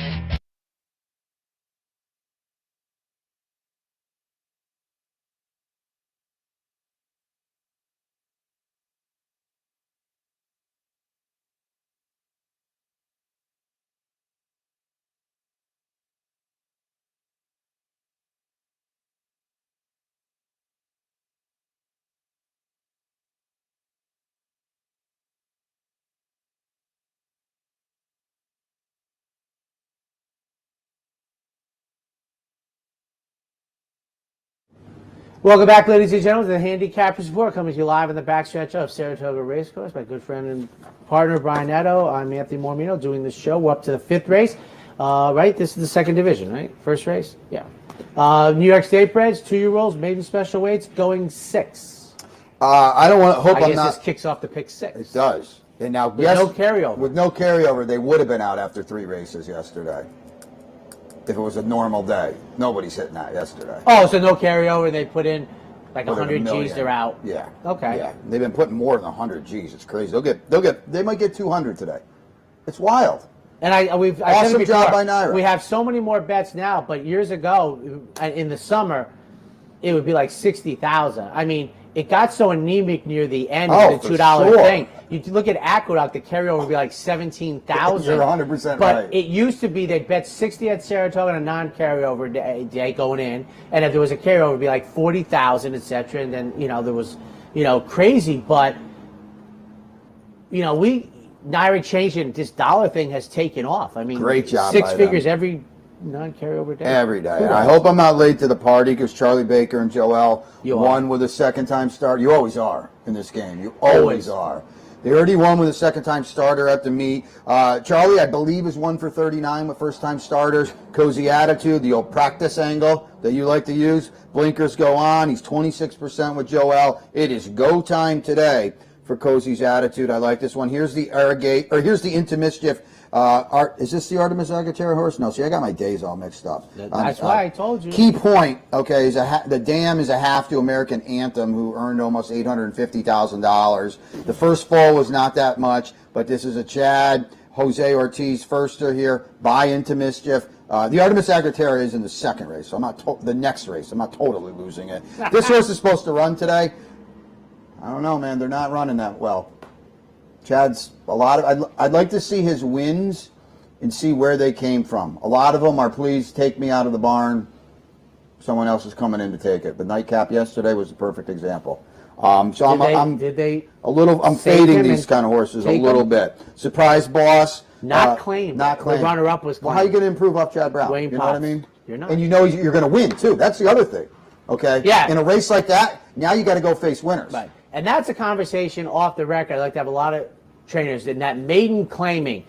Welcome back, ladies and gentlemen, to the Handicappers Report, coming to you live in the backstretch of Saratoga Racecourse. My good friend and partner, Brian Netto. I'm Anthony Mormino, doing this show. We're up to the 5th race, right? This is the 2nd division, right? First race? Yeah. New York State breds, 2-year-olds, maiden special weights, going 6. I don't want to hope I I'm guess not. this kicks off to pick 6. It does. And now, With no carryover. With no carryover, they would have been out after 3 races yesterday. if it was a normal day. Nobody's hitting that yesterday. Oh, so no carryover. They put in like Put in 100 G's. They're out. Yeah. Okay. Yeah, they've been putting more than 100 G's. It's crazy. They might get 200 today. It's wild. And I've said it Awesome before, job by Naira. we have so many more bets now, but years ago, in the summer, it would be like 60,000. I mean, it got so anemic near the end of the $2 thing. You look at Aqueduct, the carryover would be like 17,000. You're 100% but right. It used to be they'd bet 60 at Saratoga and a non-carryover day going in, and if there was a carryover, it would be like 40,000, etc. And then there was crazy, but Naira changed it. This dollar thing has taken off. I mean, great job. Six figures every non-carryover day. Every day. I hope I'm not late to the party because Charlie Baker and Joel won with a second-time start. You always are in this game. You always are. They already won with a second-time starter at the meet. Charlie, I believe, is 1 for 39 with first-time starters. Cozy attitude, the old practice angle that you like to use. Blinkers go on. He's 26% with Joel. It is go time today for Cozy's attitude. I like this one. Here's the here's the Into Mischief. Is this the Artemis Agatera horse? No, see, I got my days all mixed up. That's why I told you. Key Point, okay, is the dam is a half to American Anthem, who earned almost $850,000. The first fall was not that much, but this is a Chad Jose Ortiz firster here. Buy Into Mischief. The Artemis Agatera is in the second race, so I'm not the next race. I'm not totally losing it. This horse is supposed to run today. I don't know, man. They're not running that well. Chad's a lot of. I'd like to see his wins and see where they came from. A lot of them are, please take me out of the barn. Someone else is coming in to take it. The Nightcap yesterday was the perfect example. I'm fading these kind of horses a little bit. Surprise Boss. Not claimed. Not claimed. The runner-up was claimed. Well, how are you going to improve off Chad Brown? Wayne You know what I mean? You're not. And you're going to win, too. That's the other thing. Okay? Yeah. In a race like that, now you got to go face winners. Right. And that's a conversation off the record. I like to have a lot of trainers in that maiden claiming.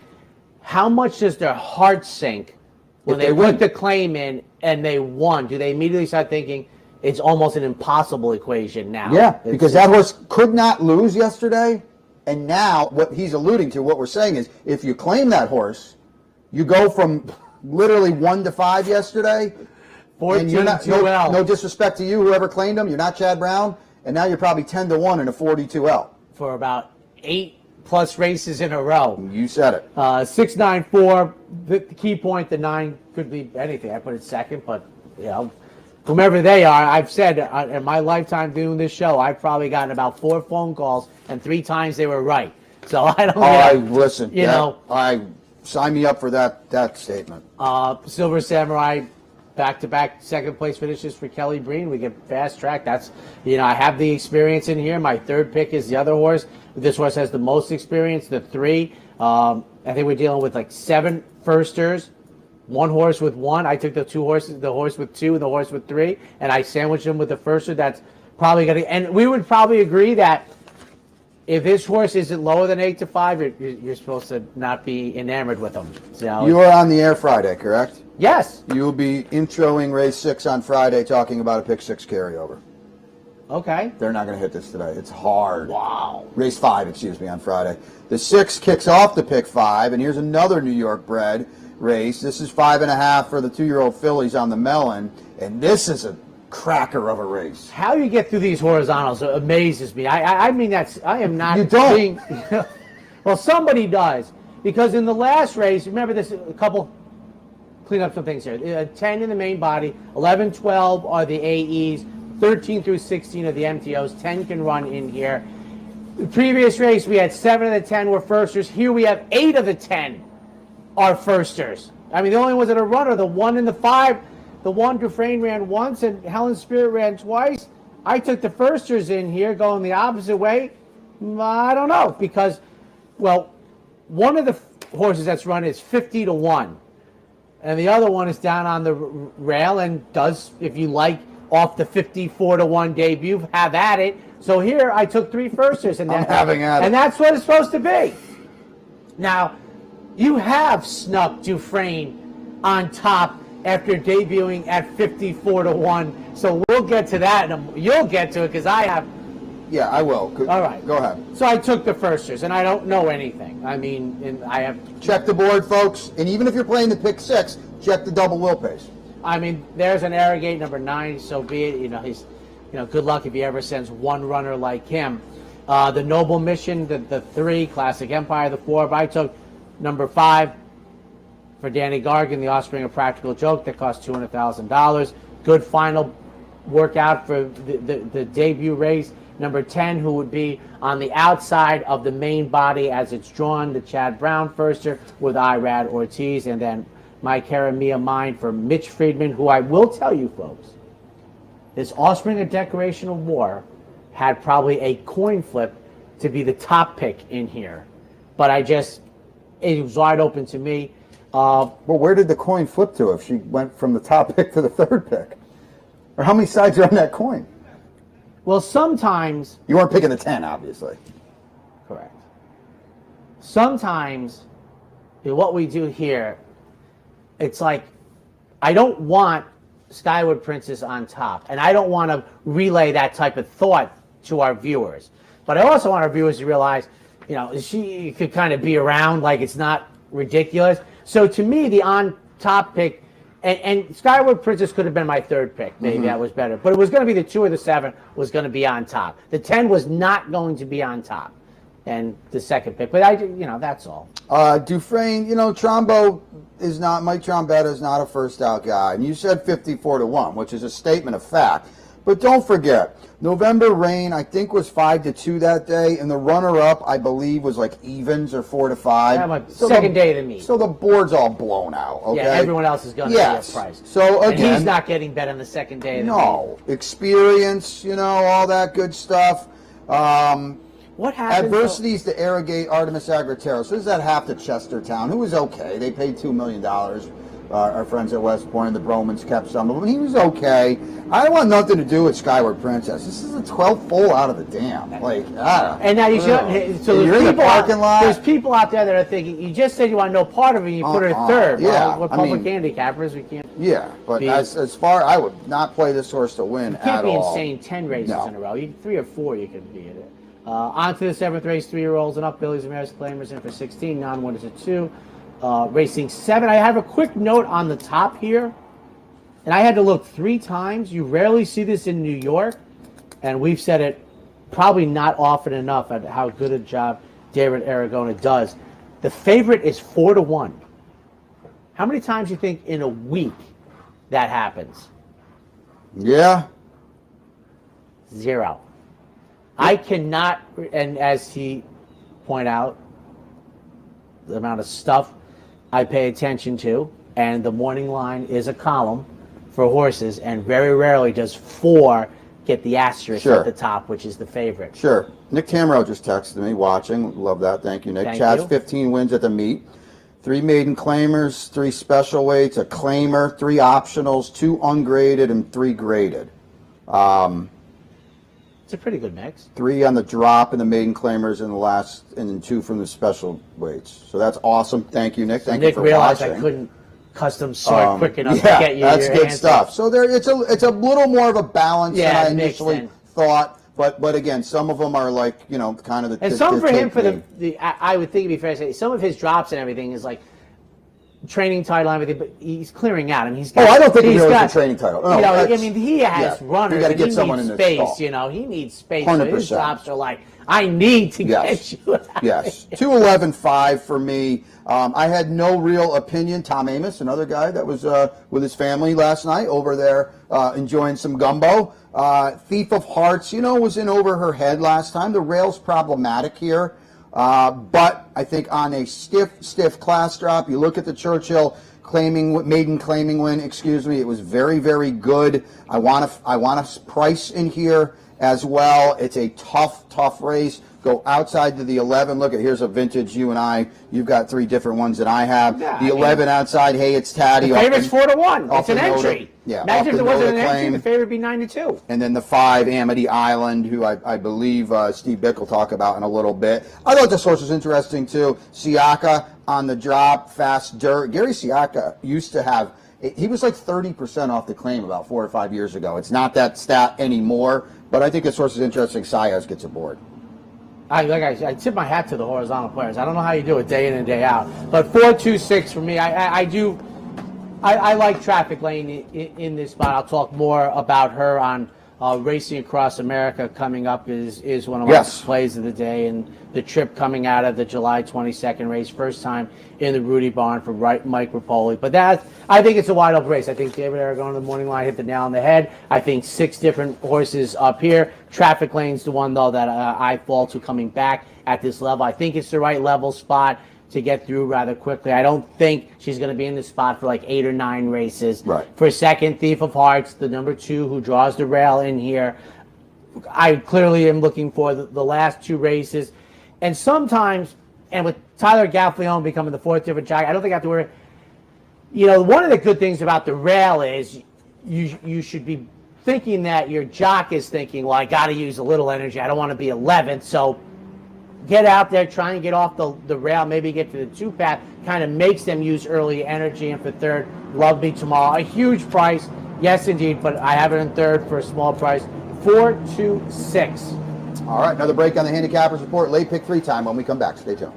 How much does their heart sink when they put the claim in and they won? Do they immediately start thinking it's almost an impossible equation now? Yeah, because that horse could not lose yesterday. And now what he's alluding to, what we're saying is, if you claim that horse, you go from literally 1 to 5 yesterday. 14 and you're not, L. no disrespect to you, whoever claimed him. You're not Chad Brown. And now you're probably 10 to 1 in a 42L. For about 8+ races in a row. You said it. 694. The key point, the 9 could be anything. I put it second, but whomever they are, I've said in my lifetime doing this show, I've probably gotten about 4 phone calls, and 3 times they were right. So I don't. Listen. I sign me up for that statement. Silver Samurai. Back-to-back second place finishes for Kelly Breen. We get fast track. That's, I have the experience in here. My third pick is the other horse. This horse has the most experience, the 3. I think we're dealing with like 7 firsters, 1 horse with 1. I took the 2 horses, the horse with 2 and the horse with 3, and I sandwiched them with the firster. That's probably going to, and we would probably agree that if this horse isn't lower than 8 to 5, you're supposed to not be enamored with him. So you are on the air Friday, correct? Yes. You will be introing race 6 on Friday, talking about a pick 6 carryover. Okay. They're not going to hit this today. It's hard. Wow. Race 5, on Friday. The 6 kicks off the pick 5, and here's another New York bred race. This is 5.5 for the 2-year-old fillies on the Mellon, and this is a cracker of a race. How you get through these horizontals amazes me. I mean, I am not. You don't. Being, well, somebody does, because in the last race, remember this, a couple. Clean up some things here. 10 in the main body, 11, 12 are the AEs, 13 through 16 are the MTOs, 10 can run in here. The previous race, we had 7 of the 10 were firsters. Here we have 8 of the 10 are firsters. I mean, the only ones that are runner, the 1 and the 5, the 1 Dufresne ran once and Helen Spirit ran twice. I took the firsters in here going the opposite way. I don't know, because, well, one of the horses that's run is 50 to 1. And the other one is down on the rail and does, if you like, off the 54 to 1 debut, have at it. So here I took 3 firsters, and I'm having at it. And that's what it's supposed to be. Now, you have snuck Dufresne on top after debuting at 54 to 1. So we'll get to that, and you'll get to it because I have. Yeah, I will. All right. Go ahead. So I took the firsters, and I don't know anything. I mean, and I have. Check the board, folks. And even if you're playing the pick 6, check the double wheel pace. I mean, there's an Arrogate number 9, so be it. He's, good luck if he ever sends one runner like him. The Noble Mission, the 3, Classic Empire, the 4. But I took number 5 for Danny Gargan, the offspring of Practical Joke, that cost $200,000. Good final workout for the debut race. Number 10, who would be on the outside of the main body as it's drawn, the Chad Brown firster with Irad Ortiz, and then My Cara Mia Mine for Mitch Friedman, who I will tell you, folks, this Offspring of Decoration of War had probably a coin flip to be the top pick in here. But it was wide open to me. Well, where did the coin flip to if she went from the top pick to the 3rd pick? Or how many sides are on that coin? Well, sometimes... You weren't picking the 10, obviously. Correct. Sometimes, what we do here, it's like, I don't want Skyward Princess on top, and I don't want to relay that type of thought to our viewers. But I also want our viewers to realize, she could kind of be around, like it's not ridiculous. So to me, the on-top pick, and Skyward Princess could have been my 3rd pick. Maybe that was better. But it was going to be the 2 or the 7 was going to be on top. The 10 was not going to be on top. And the 2nd pick. But that's all. Dufresne, Trombo is not, Mike Trombetta is not a first out guy. And you said 54-1, which is a statement of fact. But don't forget, November Rain, I think, was 5-2 that day, and the runner-up, I believe, was like evens or 4-5. Yeah, second day of the meet. So the board's all blown out. Okay. Yeah, everyone else is going to be a price. So again, and he's not getting bet on the second day of the meet. No, experience, all that good stuff. What happened? Adversities to Arrogate Artemis Agritero. So this is at half to Chestertown, who was okay. They paid $2 million. Our friends at West Point, the Bromans kept some of them. He was okay. I want nothing to do with Skyward Princess. This is a 12th full out of the dam. And now you should. So you're in the parking lot. There's people out there that are thinking, you just said you want no part of it, and you put it at 3rd. Yeah, we're public handicappers. We can't. Yeah, but as far, I would not play this horse to win at all. You can't be insane 10 races in a row. 3 or 4, you could be in it. On to the 7th race, 3-year-olds and up. Billy's America's Claimers in for 16. Non-winners at 2. Racing 7. I have a quick note on the top here, and I had to look 3 times. You rarely see this in New York, and we've said it probably not often enough at how good a job David Aragona does. The favorite is 4-1. How many times do you think in a week that happens? Yeah. 0. I cannot, and as he pointed out, the amount of stuff I pay attention to, and the morning line is a column for horses, and very rarely does 4 get the asterisk at the top, which is the favorite. Sure. Nick Tamero just texted me, watching. Love that. Thank you, Nick. Thank Chad's you. 15 wins at the meet. 3 maiden claimers, 3 special weights, a claimer, 3 optionals, 2 ungraded, and 3 graded. It's a pretty good mix. 3 on the drop in the maiden claimers and then 2 from the special weights. So that's awesome. Thank you, Nick. Thank you for realized watching. I couldn't custom sort quick enough to Yeah, get you that's your good answer. stuff. So it's a little more of a balance than I initially thought. But again, some of them are like, kind of the... And some for him, I would think it'd be fair to say, some of his drops and everything is like training title and everything, but he's clearing out. I mean, he's got... I don't think he's got a training title. No, he has runners. You got to get someone in space. He needs space. 100%. So his drops are like, I need to get you out. Yes. 211.5 for me. I had no real opinion. Tom Amos, another guy that was with his family last night over there enjoying some gumbo. Thief of Hearts, was in over her head last time. The rail's problematic here. But I think on a stiff class drop, you look at the Churchill maiden claiming win, it was very, very good. I want a price in here as well. It's a tough race. Go outside to the 11. Look here's a vintage you and I. You've got 3 different ones that I have. Yeah, 11 outside. Hey, it's Taddy. The favorite's 4-1. It's an entry. Yeah. Imagine if it wasn't an entry, the favorite would be 9-2. And then the 5, Amity Island, who I believe Steve Bick will talk about in a little bit. I thought this horse was interesting too. Siaka on the drop, fast dirt. Gary Siaka used to have. He was like 30% off the claim about 4 or 5 years ago. It's not that stat anymore, but I think this horse is interesting. Sayas gets aboard. I tip my hat to the horizontal players. I don't know how you do it day in and day out. But 4-2-6 for me. I do I like Traffic Lane in this spot. I'll talk more about her on Racing Across America coming up is one of my plays of the day, and the trip coming out of the July 22nd race, first time in the Rudy Barn for Mike Rapoli. But I think it's a wide open race. I think David Aragon on the morning line hit the nail on the head. I think 6 different horses up here. Traffic Lane's the one, though, that I fall to coming back at this level. I think it's the right level spot to get through rather quickly. I don't think she's going to be in this spot for like 8 or 9 races. Right. For second, Thief of Hearts, the number 2 who draws the rail in here. I clearly am looking for the last 2 races. And sometimes, and with Tyler Gaffleone becoming the 4th different jockey, I don't think I have to worry. You know, one of the good things about the rail is you should be thinking that your jock is thinking, well, I got to use a little energy. I don't want to be 11th, so get out there, try and get off the rail, maybe get to the 2-path, kind of makes them use early energy. And for third, Love Me Tomorrow. A huge price, yes indeed, but I have it in third for a small price, 426. All right, another break on the Handicappers Report. Late pick 3 time when we come back. Stay tuned.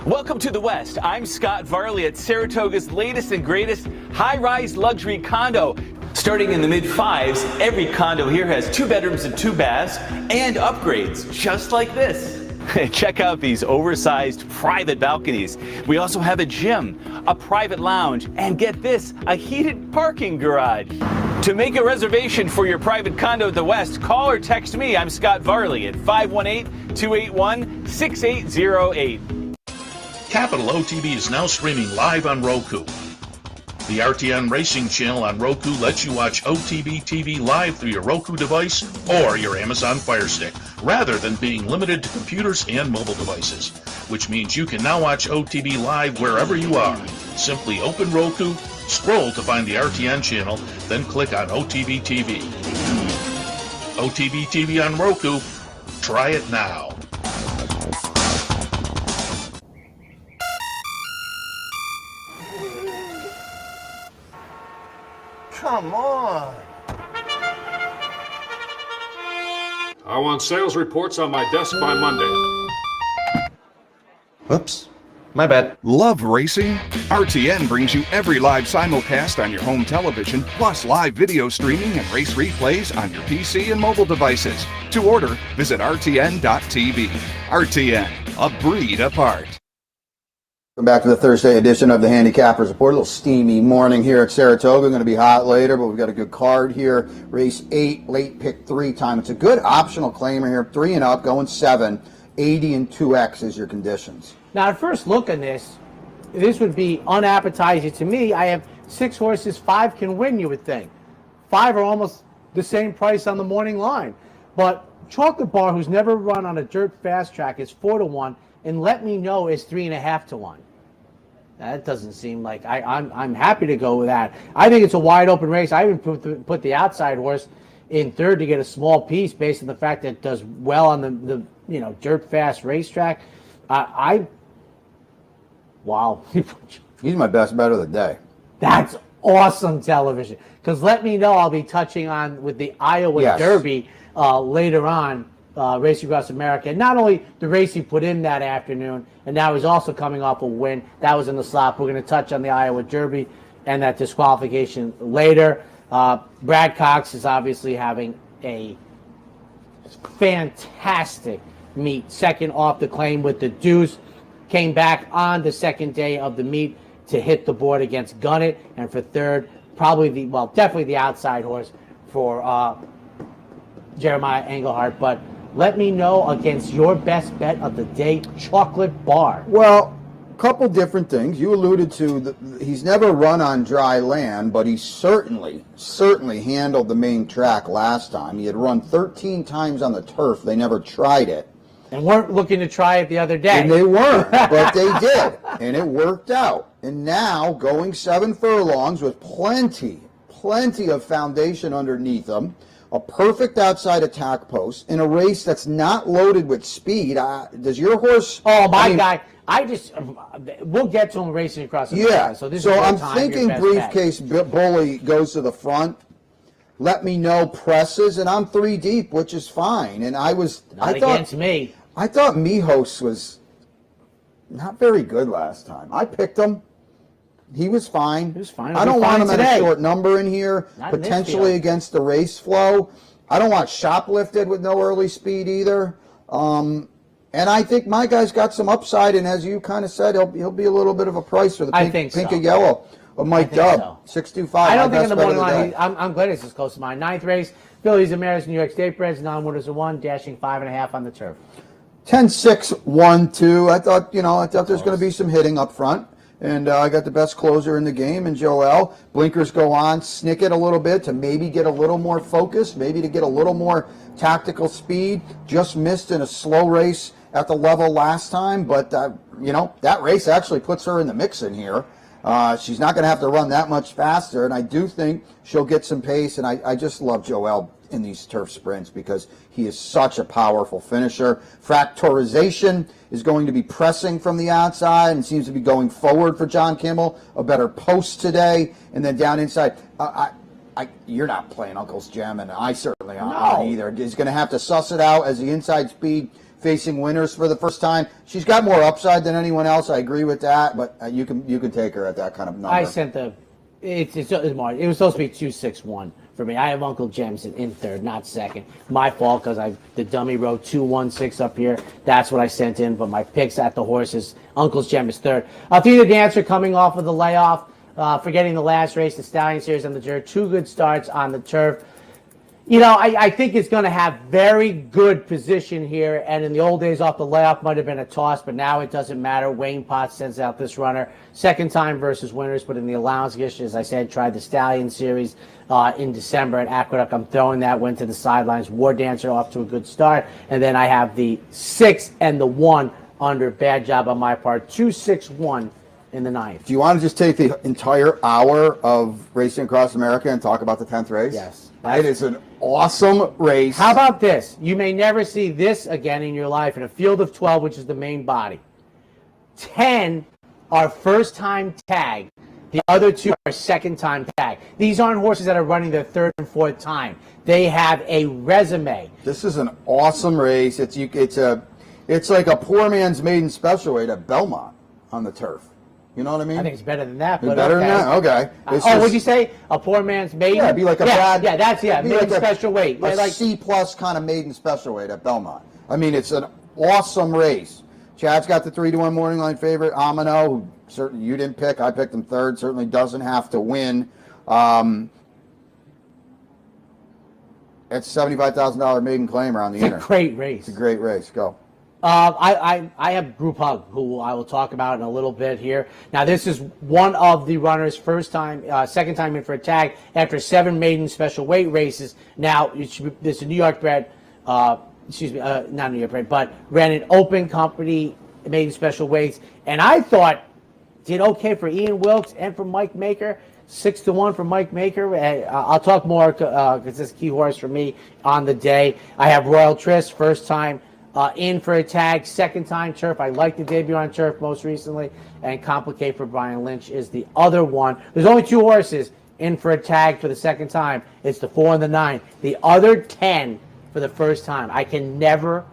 Welcome to the West. I'm Scott Varley at Saratoga's latest and greatest high-rise luxury condo. Starting in the mid-5s, every condo here has 2 bedrooms and 2 baths and upgrades, just like this. Check out these oversized private balconies. We also have a gym, a private lounge, and get this, a heated parking garage. To make a reservation for your private condo at the West, call or text me. I'm Scott Varley at 518-281-6808. Capital OTB is now streaming live on Roku. The RTN Racing channel on Roku lets you watch OTB TV live through your Roku device or your Amazon Fire Stick, rather than being limited to computers and mobile devices, which means you can now watch OTB live wherever you are. Simply open Roku, scroll to find the RTN channel, then click on OTB TV. OTB TV on Roku. Try it now. Come on. I want sales reports on my desk by Monday. Oops. My bad. Love racing? RTN brings you every live simulcast on your home television, plus live video streaming and race replays on your PC and mobile devices. To order, visit rtn.tv. RTN, a breed apart. Welcome back to the Thursday edition of the Handicappers Report. A little steamy morning here at Saratoga. Going to be hot later, but we've got a good card here. Race 8, late pick 3 time. It's a good optional claimer here. 3 and up, going 7. 80 and 2X is your conditions. Now, at first look at this would be unappetizing to me. I have 6 horses, 5 can win, you would think. 5 are almost the same price on the morning line. But Chocolate Bar, who's never run on a dirt fast track, is 4-1. And Let Me Know is 3.5-1. That doesn't seem like I'm happy to go with that. I think it's a wide open race. I even put the outside horse in third to get a small piece based on the fact that it does well on the dirt fast racetrack. Wow. He's my best bet of the day. That's awesome television. Because Let Me Know I'll be touching on with the Iowa Derby later on. Racing Across America. And not only the race he put in that afternoon, and now he's also coming off a win. That was in the slot. We're going to touch on the Iowa Derby and that disqualification later. Brad Cox is obviously having a fantastic meet. Second off the claim with the deuce. Came back on the second day of the meet to hit the board against Gunnett. And for third, definitely the outside horse for Jeremiah Engelhardt. But Let Me Know against your best bet of the day, Chocolate Bar. Well, a couple different things. You alluded to he's never run on dry land, but he certainly handled the main track last time. He had run 13 times on the turf. They never tried it. And weren't looking to try it the other day. And they weren't, but they did. And it worked out. And now going 7 furlongs with plenty of foundation underneath them. A perfect outside attack post in a race that's not loaded with speed. Does your horse? Oh, my guy. we'll get to him racing across the Yeah. So this so is I'm time, thinking your best Briefcase Bully goes to the front. Let me know presses, and I'm 3 deep, which is fine. And Not against me. I thought Mijos was not very good last time. I picked him. He was fine. He was fine. I don't want him today. at a short number in here, potentially against the race flow. I don't want shoplifted with no early speed either. And I think my guy's got some upside, and as you kind of said, he'll be a little bit of a price for the pink and yellow of Mike Dubb. 625. I don't think in the morning line. I'm glad it's as close to mine. 9th race, Phillies and Mariners, New York State Breds, non-winners of 1, dashing 5.5 on the turf. 10-6-1-2. I thought there's going to be some hitting up front. And I got the best closer in the game in Joel. Blinkers go on, snick it a little bit to maybe get a little more focus, maybe to get a little more tactical speed. Just missed in a slow race at the level last time, but that race actually puts her in the mix in here. She's not going to have to run that much faster, and I do think she'll get some pace, and I just love Joel in these turf sprints because he is such a powerful finisher. Fractorization is going to be pressing from the outside and seems to be going forward for John Kimmel. A better post today, and then down inside. You're not playing Uncle's Gem, and I certainly aren't either. He's going to have to suss it out as the inside speed facing winners for the first time. She's got more upside than anyone else. I agree with that, but you can take her at that kind of number. I sent it was supposed to be 2-6-1 for me. I have Uncle Gems in third, not second. My fault because the dummy wrote 2-1-6 up here. That's what I sent in, but my picks at the horses, Uncle's Gem is third. Theater Dancer coming off of the layoff, forgetting the last race, the Stallion Series on the dirt. 2 good starts on the turf. I think it's going to have very good position here, and in the old days off the layoff might have been a toss, but now it doesn't matter. Wayne Potts sends out this runner. Second time versus winners, but in the allowance edition, as I said, tried the Stallion Series in December at Aqueduct. I'm throwing that, went to the sidelines. War Dancer off to a good start, and then I have the 6 and the 1 under. Bad job on my part. 2-6-1 in the 9th. Do you want to just take the entire hour of Racing Across America and talk about the 10th race? Yes. It is an awesome race. How about this? You may never see this again in your life in a field of 12, which is the main body. 10 are first-time tag. The other 2 are second-time tag. These aren't horses that are running their 3rd and 4th time. They have a resume. This is an awesome race. It's like a poor man's maiden special weight at Belmont on the turf. You know what I mean? I think it's better than that. But better than that? Okay. What'd you say? A poor man's maiden? Yeah, it'd be like a bad... Yeah, that's maiden like special weight. A C-plus kind of maiden special weight at Belmont. I mean, it's an awesome race. Chad's got the 3-1 morning line favorite, Amino, who certainly you didn't pick. I picked him third. Certainly doesn't have to win. It's $75,000 maiden claim around the inner. It's a great race. It's a great race. Go. I have Group Hug, who I will talk about in a little bit here. Now, this is one of the runners' second time in for a tag after 7 maiden special weight races. Now, this is a New York bred, not New York bred, but ran an open company maiden special weights, and I thought did okay for Ian Wilkes and for Mike Maker. 6-1 for Mike Maker. I'll talk more because this is a key horse for me on the day. I have Royal Tryst, first time in for a tag, second time turf. I like the debut on turf most recently, and Complicate for Brian Lynch is the other one. There's only 2 horses in for a tag for the second time. It's the 4 and the 9. The other 10 for the first time. I can never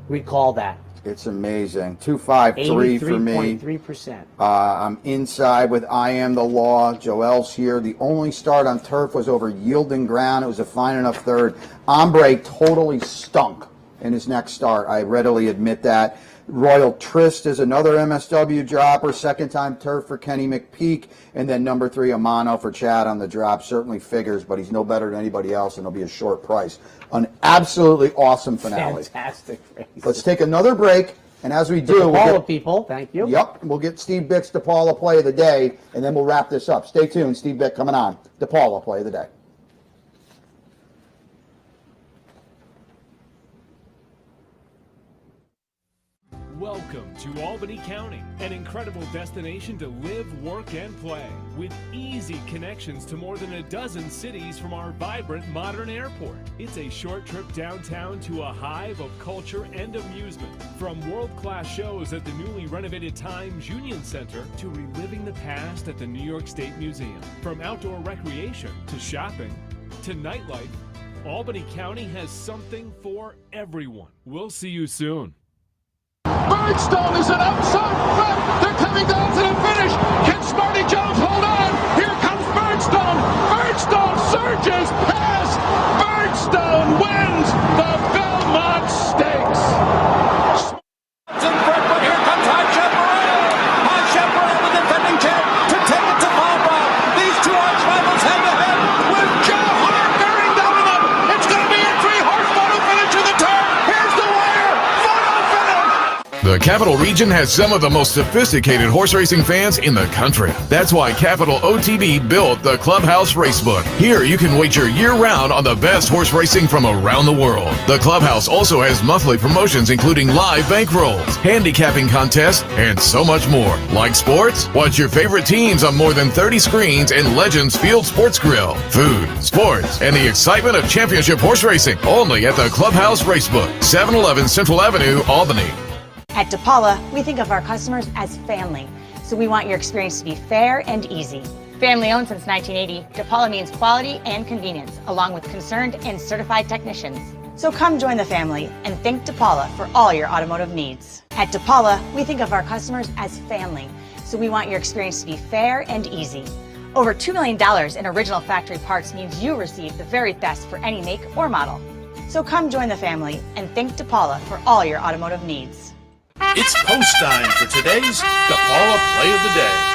recall that. It's amazing. 253 for me. 83.3%. I'm inside with I Am the Law. Joel's here. The only start on turf was over yielding ground. It was a fine enough third. Ombre totally stunk in his next start. I readily admit that. Royal Tryst is another MSW dropper. Second time turf for Kenny McPeak. And then number 3, Amano for Chad on the drop. Certainly figures, but he's no better than anybody else, and it'll be a short price. An absolutely awesome finale. Fantastic race. Let's take another break, and as we do, we'll people, thank you. Yep, we'll get Steve Bick's DePaula play of the day, and then we'll wrap this up. Stay tuned. Steve Bick coming on. DePaula play of the day. Welcome Welcome to Albany County, an incredible destination to live, work, and play, with easy connections to more than a dozen cities from our vibrant modern airport. It's a short trip downtown to a hive of culture and amusement, from world-class shows at the newly renovated Times Union Center to reliving the past at the New York State Museum. From outdoor recreation to shopping to nightlife, Albany County has something for everyone. We'll see you soon. Birdstone is an outside front. They're coming down to the finish. Can Smarty Jones hold on? Here comes Birdstone. Birdstone surges past. Birdstone wins the Belmont Stakes. In front, but here comes High Chaparral. High Chaparral, the defending champ, to take it to Palma. These two arch rivals head to head with Joe Hart bearing down on them. It's going to be a 3-horse photo finish of the turn. Here's the wire. Photo finish. The Capital Region has some of the most sophisticated horse racing fans in the country. That's why Capital OTB built the Clubhouse Racebook. Here you can wager year-round on the best horse racing from around the world. The Clubhouse also has monthly promotions including live bankrolls, handicapping contests, and so much more. Like sports? Watch your favorite teams on more than 30 screens in Legends Field Sports Grill. Food, sports, and the excitement of championship horse racing. Only at the Clubhouse Racebook, 711 Central Avenue, Albany. At DePaula, we think of our customers as family, so we want your experience to be fair and easy. Family owned since 1980, DePaula means quality and convenience, along with concerned and certified technicians. So come join the family and thank DePaula for all your automotive needs. At DePaula, we think of our customers as family, so we want your experience to be fair and easy. Over $2 million in original factory parts means you receive the very best for any make or model. So come join the family and thank DePaula for all your automotive needs. It's post time for today's DePaula Play of the Day.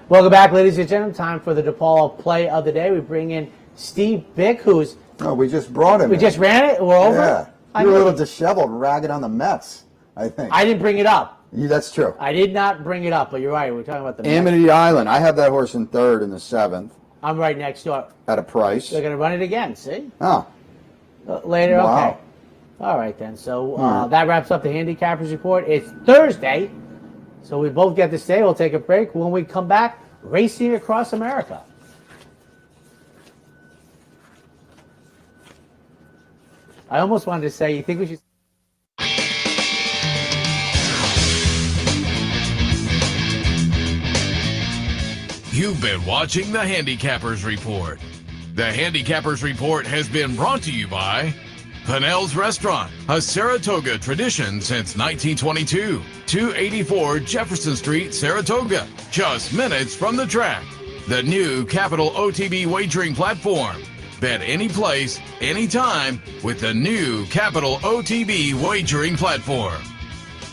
Welcome back, ladies and gentlemen. Time for the DePaula Play of the Day. We bring in Steve Bick, who's... Oh, we just brought him. We just ran it? We're over? Yeah. You're a little disheveled, ragged on the Mets, I think. I didn't bring it up. Yeah, that's true. I did not bring it up, but you're right. We're talking about the Mets. Amity Island. I have that horse in 3rd in the 7th. I'm right next door. At a price. They're going to run it again, see? Oh. Later? Wow. Okay. All right, then. So that wraps up the Handicappers Report. It's Thursday, so we both get to stay. We'll take a break. When we come back, racing across America. I almost wanted to say, you think we should... You've been watching the Handicappers Report. The Handicappers Report has been brought to you by Pinnell's Restaurant, a Saratoga tradition since 1922. 284 Jefferson Street, Saratoga, just minutes from the track. The new Capital OTB wagering platform. Bet any place, anytime with the new Capital OTB wagering platform.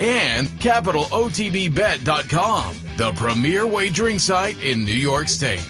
And CapitalOTBBet.com, the premier wagering site in New York State.